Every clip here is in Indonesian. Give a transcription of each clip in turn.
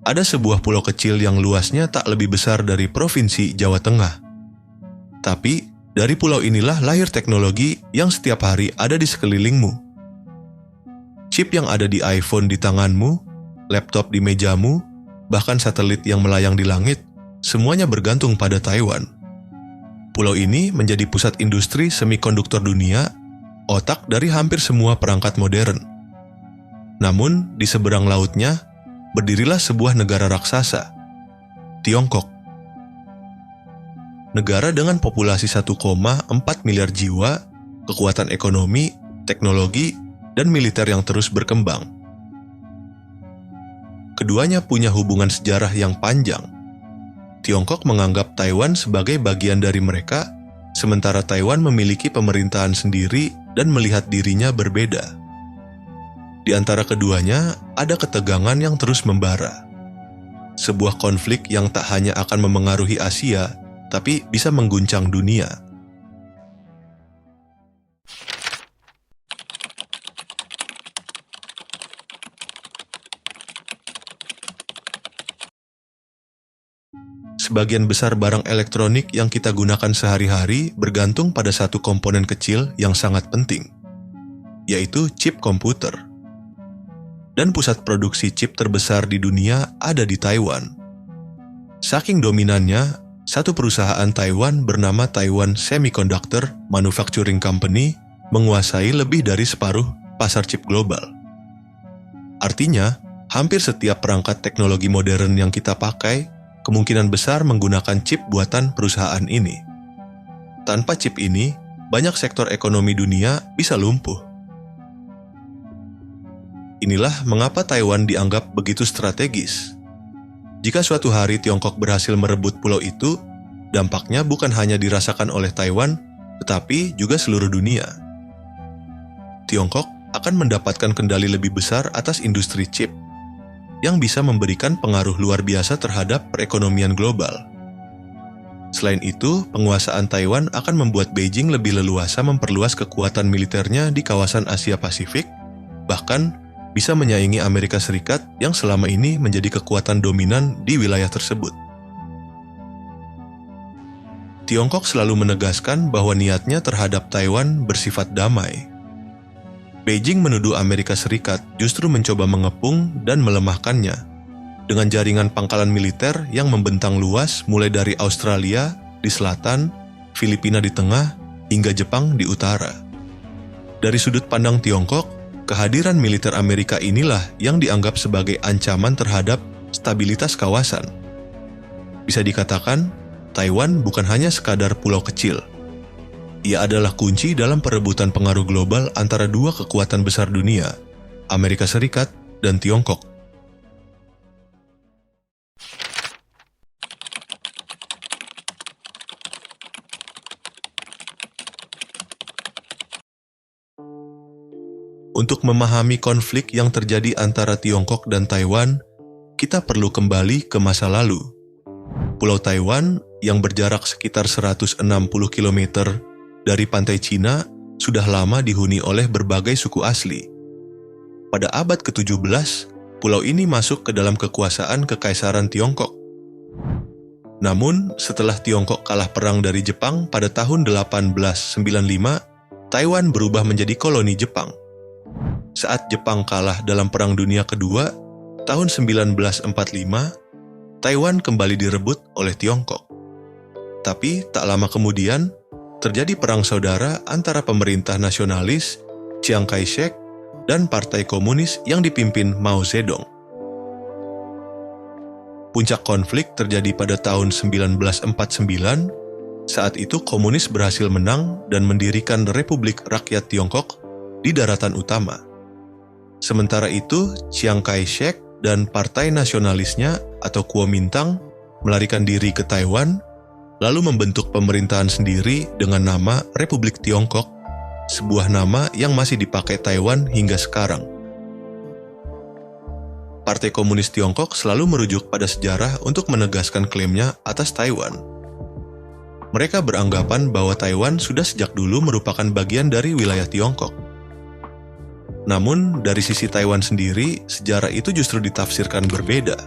Ada sebuah pulau kecil yang luasnya tak lebih besar dari Provinsi Jawa Tengah. Tapi, dari pulau inilah lahir teknologi yang setiap hari ada di sekelilingmu. Chip yang ada di iPhone di tanganmu, laptop di mejamu, bahkan satelit yang melayang di langit, semuanya bergantung pada Taiwan. Pulau ini menjadi pusat industri semikonduktor dunia, otak dari hampir semua perangkat modern. Namun, di seberang lautnya, berdirilah sebuah negara raksasa, Tiongkok. Negara dengan populasi 1,4 miliar jiwa, kekuatan ekonomi, teknologi, dan militer yang terus berkembang. Keduanya punya hubungan sejarah yang panjang. Tiongkok menganggap Taiwan sebagai bagian dari mereka, sementara Taiwan memiliki pemerintahan sendiri dan melihat dirinya berbeda. Di antara keduanya, ada ketegangan yang terus membara. Sebuah konflik yang tak hanya akan memengaruhi Asia, tapi bisa mengguncang dunia. Sebagian besar barang elektronik yang kita gunakan sehari-hari bergantung pada satu komponen kecil yang sangat penting, yaitu chip komputer. Dan pusat produksi chip terbesar di dunia ada di Taiwan. Saking dominannya, satu perusahaan Taiwan bernama Taiwan Semiconductor Manufacturing Company menguasai lebih dari separuh pasar chip global. Artinya, hampir setiap perangkat teknologi modern yang kita pakai kemungkinan besar menggunakan chip buatan perusahaan ini. Tanpa chip ini, banyak sektor ekonomi dunia bisa lumpuh. Inilah mengapa Taiwan dianggap begitu strategis. Jika suatu hari Tiongkok berhasil merebut pulau itu, dampaknya bukan hanya dirasakan oleh Taiwan, tetapi juga seluruh dunia. Tiongkok akan mendapatkan kendali lebih besar atas industri chip, yang bisa memberikan pengaruh luar biasa terhadap perekonomian global. Selain itu, penguasaan Taiwan akan membuat Beijing lebih leluasa memperluas kekuatan militernya di kawasan Asia Pasifik, bahkan bisa menyaingi Amerika Serikat yang selama ini menjadi kekuatan dominan di wilayah tersebut. Tiongkok selalu menegaskan bahwa niatnya terhadap Taiwan bersifat damai. Beijing menuduh Amerika Serikat justru mencoba mengepung dan melemahkannya dengan jaringan pangkalan militer yang membentang luas mulai dari Australia di selatan, Filipina di tengah, hingga Jepang di utara. Dari sudut pandang Tiongkok, kehadiran militer Amerika inilah yang dianggap sebagai ancaman terhadap stabilitas kawasan. Bisa dikatakan, Taiwan bukan hanya sekadar pulau kecil. Ia adalah kunci dalam perebutan pengaruh global antara dua kekuatan besar dunia, Amerika Serikat dan Tiongkok. Untuk memahami konflik yang terjadi antara Tiongkok dan Taiwan, kita perlu kembali ke masa lalu. Pulau Taiwan yang berjarak sekitar 160 km dari pantai Cina sudah lama dihuni oleh berbagai suku asli. Pada abad ke-17, pulau ini masuk ke dalam kekuasaan Kekaisaran Tiongkok. Namun, setelah Tiongkok kalah perang dari Jepang pada tahun 1895, Taiwan berubah menjadi koloni Jepang. Saat Jepang kalah dalam Perang Dunia Kedua, tahun 1945, Taiwan kembali direbut oleh Tiongkok. Tapi tak lama kemudian, terjadi perang saudara antara pemerintah nasionalis, Chiang Kai-shek, dan Partai Komunis yang dipimpin Mao Zedong. Puncak konflik terjadi pada tahun 1949, saat itu komunis berhasil menang dan mendirikan Republik Rakyat Tiongkok di daratan utama. Sementara itu, Chiang Kai-shek dan partai nasionalisnya atau Kuomintang melarikan diri ke Taiwan, lalu membentuk pemerintahan sendiri dengan nama Republik Tiongkok, sebuah nama yang masih dipakai Taiwan hingga sekarang. Partai Komunis Tiongkok selalu merujuk pada sejarah untuk menegaskan klaimnya atas Taiwan. Mereka beranggapan bahwa Taiwan sudah sejak dulu merupakan bagian dari wilayah Tiongkok. Namun, dari sisi Taiwan sendiri, sejarah itu justru ditafsirkan berbeda.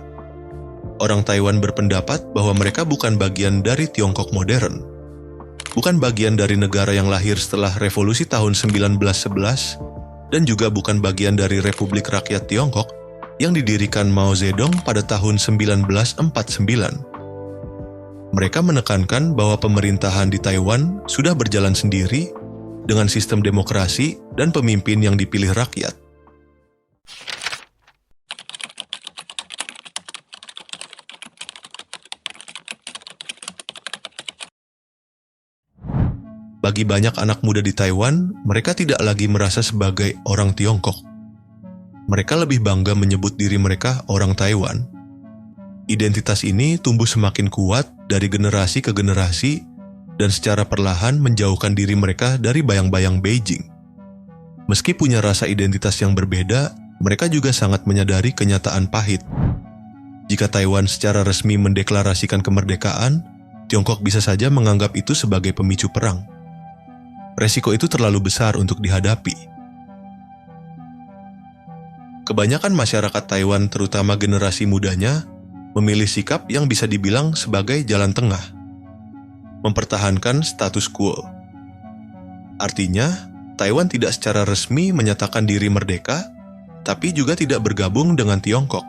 Orang Taiwan berpendapat bahwa mereka bukan bagian dari Tiongkok modern. Bukan bagian dari negara yang lahir setelah revolusi tahun 1911, dan juga bukan bagian dari Republik Rakyat Tiongkok yang didirikan Mao Zedong pada tahun 1949. Mereka menekankan bahwa pemerintahan di Taiwan sudah berjalan sendiri dengan sistem demokrasi dan pemimpin yang dipilih rakyat. Bagi banyak anak muda di Taiwan, mereka tidak lagi merasa sebagai orang Tiongkok. Mereka lebih bangga menyebut diri mereka orang Taiwan. Identitas ini tumbuh semakin kuat dari generasi ke generasi dan secara perlahan menjauhkan diri mereka dari bayang-bayang Beijing. Meski punya rasa identitas yang berbeda, mereka juga sangat menyadari kenyataan pahit. Jika Taiwan secara resmi mendeklarasikan kemerdekaan, Tiongkok bisa saja menganggap itu sebagai pemicu perang. Resiko itu terlalu besar untuk dihadapi. Kebanyakan masyarakat Taiwan, terutama generasi mudanya, memilih sikap yang bisa dibilang sebagai jalan tengah, mempertahankan status quo. Artinya, Taiwan tidak secara resmi menyatakan diri merdeka, tapi juga tidak bergabung dengan Tiongkok.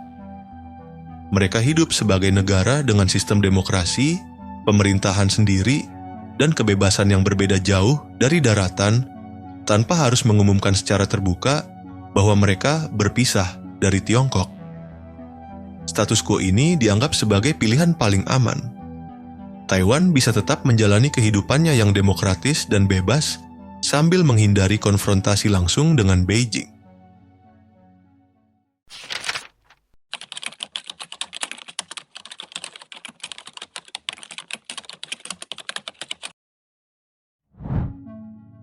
Mereka hidup sebagai negara dengan sistem demokrasi, pemerintahan sendiri, dan kebebasan yang berbeda jauh dari daratan, tanpa harus mengumumkan secara terbuka bahwa mereka berpisah dari Tiongkok. Status quo ini dianggap sebagai pilihan paling aman. Taiwan bisa tetap menjalani kehidupannya yang demokratis dan bebas sambil menghindari konfrontasi langsung dengan Beijing.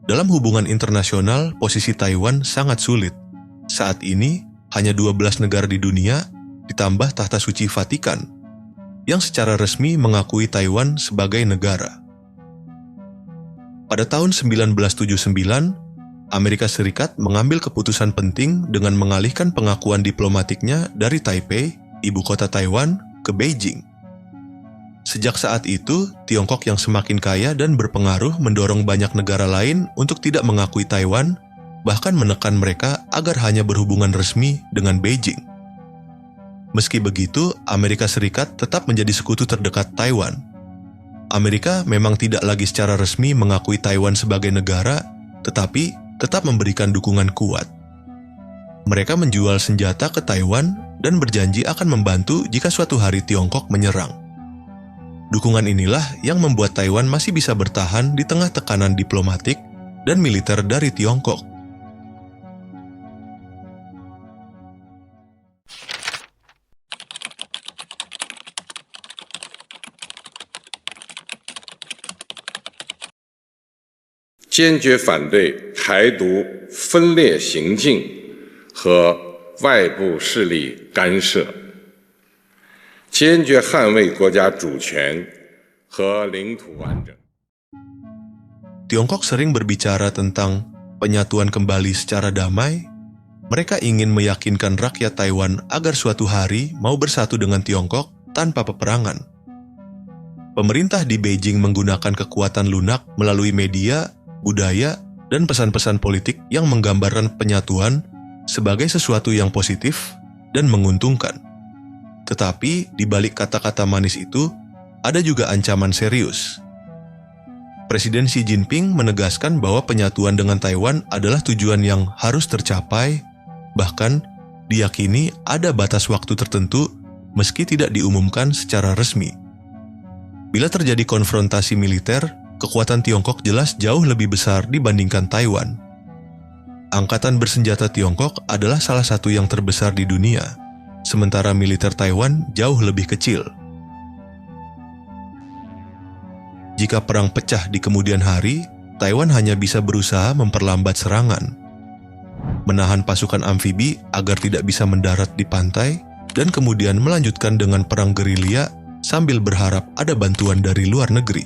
Dalam hubungan internasional, posisi Taiwan sangat sulit. Saat ini, hanya 12 negara di dunia, ditambah tahta suci Vatikan, yang secara resmi mengakui Taiwan sebagai negara. Pada tahun 1979, Amerika Serikat mengambil keputusan penting dengan mengalihkan pengakuan diplomatiknya dari Taipei, ibu kota Taiwan, ke Beijing. Sejak saat itu, Tiongkok yang semakin kaya dan berpengaruh mendorong banyak negara lain untuk tidak mengakui Taiwan, bahkan menekan mereka agar hanya berhubungan resmi dengan Beijing. Meski begitu, Amerika Serikat tetap menjadi sekutu terdekat Taiwan. Amerika memang tidak lagi secara resmi mengakui Taiwan sebagai negara, tetapi tetap memberikan dukungan kuat. Mereka menjual senjata ke Taiwan dan berjanji akan membantu jika suatu hari Tiongkok menyerang. Dukungan inilah yang membuat Taiwan masih bisa bertahan di tengah tekanan diplomatik dan militer dari Tiongkok.坚决反对台独分裂行径和外部势力干涉。坚决捍卫国家主权和领土完整。 Tiongkok sering berbicara tentang penyatuan kembali secara damai. Mereka ingin meyakinkan rakyat Taiwan agar suatu hari mau bersatu dengan Tiongkok tanpa peperangan. Pemerintah di Beijing menggunakan kekuatan lunak melalui media, budaya, dan pesan-pesan politik yang menggambarkan penyatuan sebagai sesuatu yang positif dan menguntungkan. Tetapi di balik kata-kata manis itu, ada juga ancaman serius. Presiden Xi Jinping menegaskan bahwa penyatuan dengan Taiwan adalah tujuan yang harus tercapai, bahkan diyakini ada batas waktu tertentu meski tidak diumumkan secara resmi. Bila terjadi konfrontasi militer, kekuatan Tiongkok jelas jauh lebih besar dibandingkan Taiwan. Angkatan bersenjata Tiongkok adalah salah satu yang terbesar di dunia, sementara militer Taiwan jauh lebih kecil. Jika perang pecah di kemudian hari, Taiwan hanya bisa berusaha memperlambat serangan, menahan pasukan amfibi agar tidak bisa mendarat di pantai, dan kemudian melanjutkan dengan perang gerilya sambil berharap ada bantuan dari luar negeri.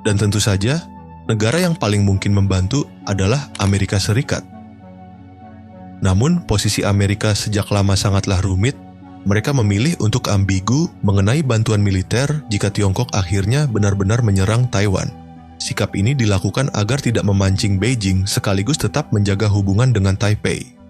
Dan tentu saja, negara yang paling mungkin membantu adalah Amerika Serikat. Namun, posisi Amerika sejak lama sangatlah rumit. Mereka memilih untuk ambigu mengenai bantuan militer jika Tiongkok akhirnya benar-benar menyerang Taiwan. Sikap ini dilakukan agar tidak memancing Beijing sekaligus tetap menjaga hubungan dengan Taipei.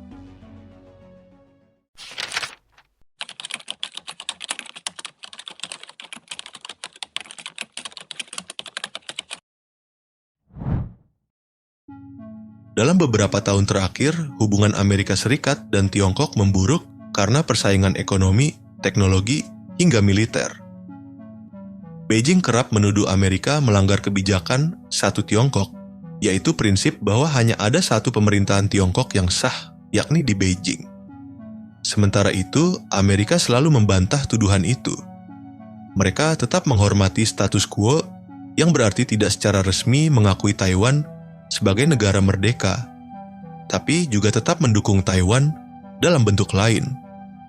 Dalam beberapa tahun terakhir, hubungan Amerika Serikat dan Tiongkok memburuk karena persaingan ekonomi, teknologi, hingga militer. Beijing kerap menuduh Amerika melanggar kebijakan satu Tiongkok, yaitu prinsip bahwa hanya ada satu pemerintahan Tiongkok yang sah, yakni di Beijing. Sementara itu, Amerika selalu membantah tuduhan itu. Mereka tetap menghormati status quo, yang berarti tidak secara resmi mengakui Taiwan sebagai negara merdeka, tapi juga tetap mendukung Taiwan dalam bentuk lain,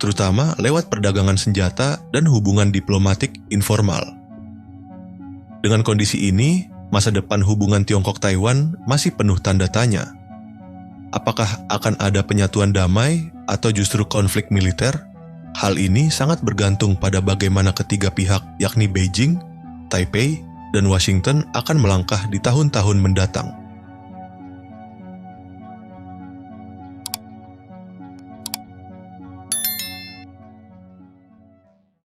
terutama lewat perdagangan senjata dan hubungan diplomatik informal. Dengan kondisi ini, masa depan hubungan Tiongkok-Taiwan masih penuh tanda tanya. Apakah akan ada penyatuan damai atau justru konflik militer? Hal ini sangat bergantung pada bagaimana ketiga pihak, yakni Beijing, Taipei, dan Washington akan melangkah di tahun-tahun mendatang.